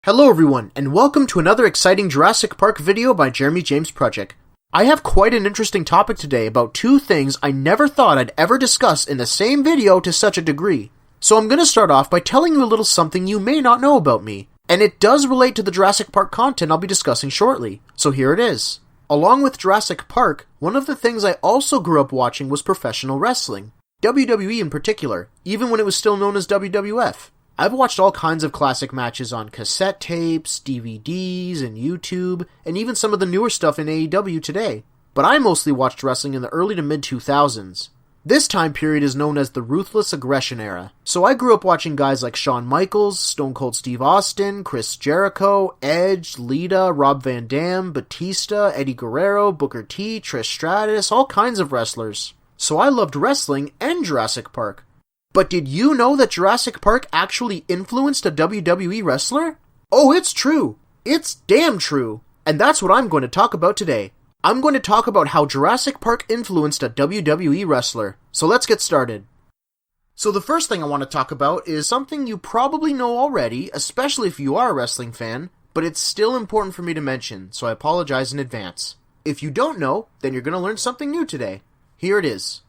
Hello everyone, and welcome to another exciting Jurassic Park video by Jeremy James Prutchick. I have quite an interesting topic today about two things I never thought I'd ever discuss in the same video to such a degree. So I'm going to start off by telling you a little something you may not know about me, and it does relate to the Jurassic Park content I'll be discussing shortly, so here it is. Along with Jurassic Park, one of the things I also grew up watching was professional wrestling. WWE in particular, even when it was still known as WWF. I've watched all kinds of classic matches on cassette tapes, DVDs, and YouTube, and even some of the newer stuff in AEW today. But I mostly watched wrestling in the early to mid-2000s. This time period is known as the Ruthless Aggression Era, so I grew up watching guys like Shawn Michaels, Stone Cold Steve Austin, Chris Jericho, Edge, Lita, Rob Van Dam, Batista, Eddie Guerrero, Booker T, Trish Stratus, all kinds of wrestlers. So I loved wrestling and Jurassic Park. But did you know that Jurassic Park actually influenced a WWE wrestler? Oh, it's true. It's damn true. And that's what I'm going to talk about today. I'm going to talk about how Jurassic Park influenced a WWE wrestler. So let's get started. So the first thing I want to talk about is something you probably know already, especially if you are a wrestling fan, but it's still important for me to mention, so I apologize in advance. If you don't know, then you're going to learn something new today. Here it is.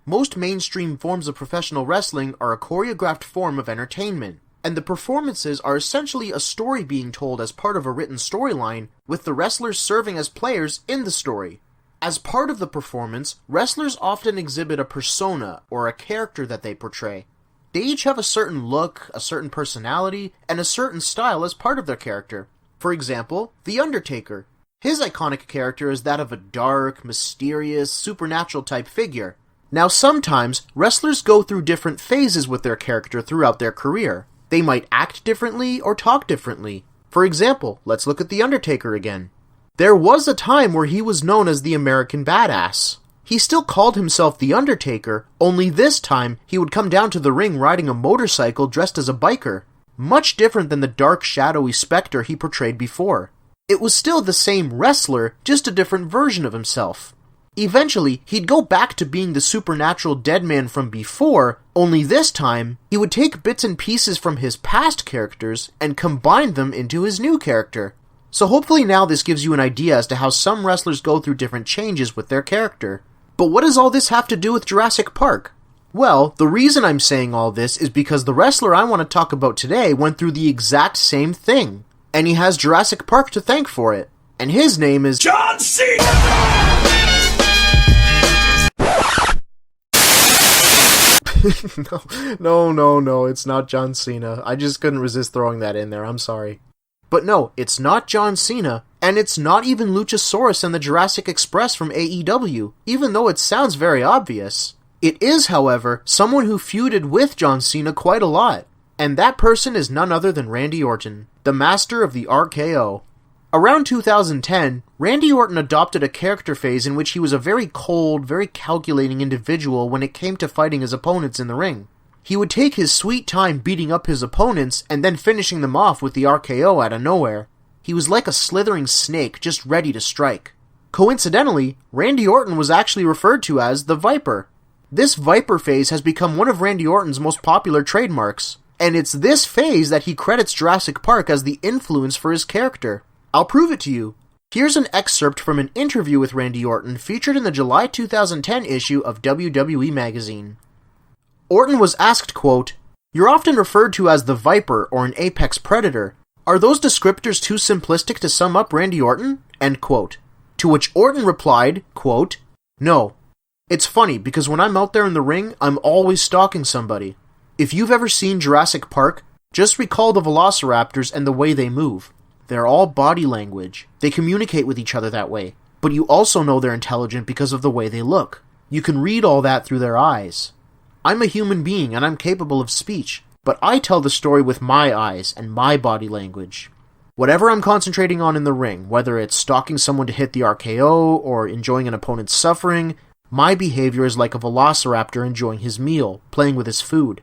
Most mainstream forms of professional wrestling are a choreographed form of entertainment, and the performances are essentially a story being told as part of a written storyline, with the wrestlers serving as players in the story. As part of the performance, wrestlers often exhibit a persona, or a character that they portray. They each have a certain look, a certain personality, and a certain style as part of their character. For example, The Undertaker. His iconic character is that of a dark, mysterious, supernatural type figure. Now sometimes, wrestlers go through different phases with their character throughout their career. They might act differently or talk differently. For example, let's look at The Undertaker again. There was a time where he was known as the American Badass. He still called himself The Undertaker, only this time he would come down to the ring riding a motorcycle dressed as a biker. Much different than the dark, shadowy specter he portrayed before. It was still the same wrestler, just a different version of himself. Eventually, he'd go back to being the supernatural dead man from before, only this time, he would take bits and pieces from his past characters and combine them into his new character. So hopefully now this gives you an idea as to how some wrestlers go through different changes with their character. But what does all this have to do with Jurassic Park? Well, the reason I'm saying all this is because the wrestler I want to talk about today went through the exact same thing. And he has Jurassic Park to thank for it. And his name is John Cena! No, it's not John Cena. I just couldn't resist throwing that in there, I'm sorry. But no, it's not John Cena, and it's not even Luchasaurus and the Jurassic Express from AEW, even though it sounds very obvious. It is, however, someone who feuded with John Cena quite a lot, and that person is none other than Randy Orton, the master of the RKO. Around 2010, Randy Orton adopted a character phase in which he was a very cold, very calculating individual when it came to fighting his opponents in the ring. He would take his sweet time beating up his opponents and then finishing them off with the RKO out of nowhere. He was like a slithering snake just ready to strike. Coincidentally, Randy Orton was actually referred to as the Viper. This Viper phase has become one of Randy Orton's most popular trademarks, and it's this phase that he credits Jurassic Park as the influence for his character. I'll prove it to you. Here's an excerpt from an interview with Randy Orton featured in the July 2010 issue of WWE magazine. Orton was asked, quote, "You're often referred to as the Viper or an apex predator. Are those descriptors too simplistic to sum up Randy Orton?" End quote. To which Orton replied, quote, "No. It's funny because when I'm out there in the ring, I'm always stalking somebody. If you've ever seen Jurassic Park, just recall the velociraptors and the way they move. They're all body language. They communicate with each other that way. But you also know they're intelligent because of the way they look. You can read all that through their eyes. I'm a human being and I'm capable of speech, but I tell the story with my eyes and my body language. Whatever I'm concentrating on in the ring, whether it's stalking someone to hit the RKO or enjoying an opponent's suffering, my behavior is like a velociraptor enjoying his meal, playing with his food.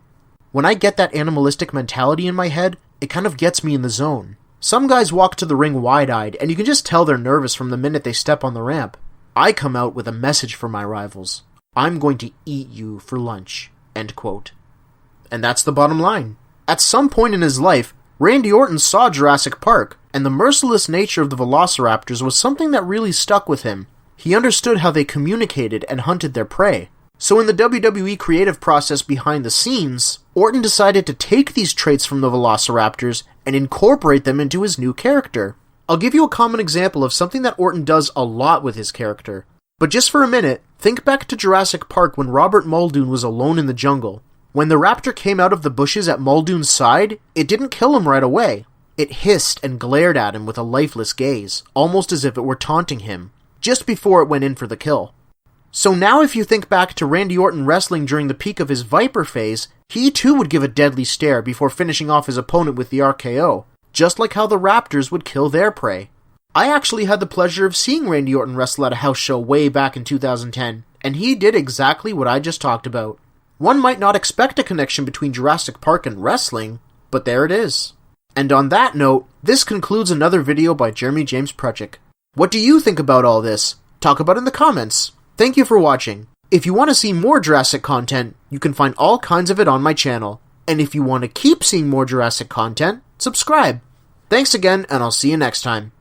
When I get that animalistic mentality in my head, it kind of gets me in the zone. Some guys walk to the ring wide-eyed, and you can just tell they're nervous from the minute they step on the ramp. I come out with a message for my rivals. I'm going to eat you for lunch." End quote. And that's the bottom line. At some point in his life, Randy Orton saw Jurassic Park, and the merciless nature of the velociraptors was something that really stuck with him. He understood how they communicated and hunted their prey. So in the WWE creative process behind the scenes, Orton decided to take these traits from the velociraptors and incorporate them into his new character. I'll give you a common example of something that Orton does a lot with his character. But just for a minute, think back to Jurassic Park when Robert Muldoon was alone in the jungle. When the raptor came out of the bushes at Muldoon's side, it didn't kill him right away. It hissed and glared at him with a lifeless gaze, almost as if it were taunting him, just before it went in for the kill. So now if you think back to Randy Orton wrestling during the peak of his Viper phase, he too would give a deadly stare before finishing off his opponent with the RKO, just like how the raptors would kill their prey. I actually had the pleasure of seeing Randy Orton wrestle at a house show way back in 2010, and he did exactly what I just talked about. One might not expect a connection between Jurassic Park and wrestling, but there it is. And on that note, this concludes another video by Jeremy James Prutchick. What do you think about all this? Talk about it in the comments. Thank you for watching. If you want to see more Jurassic content, you can find all kinds of it on my channel. And if you want to keep seeing more Jurassic content, subscribe. Thanks again, and I'll see you next time.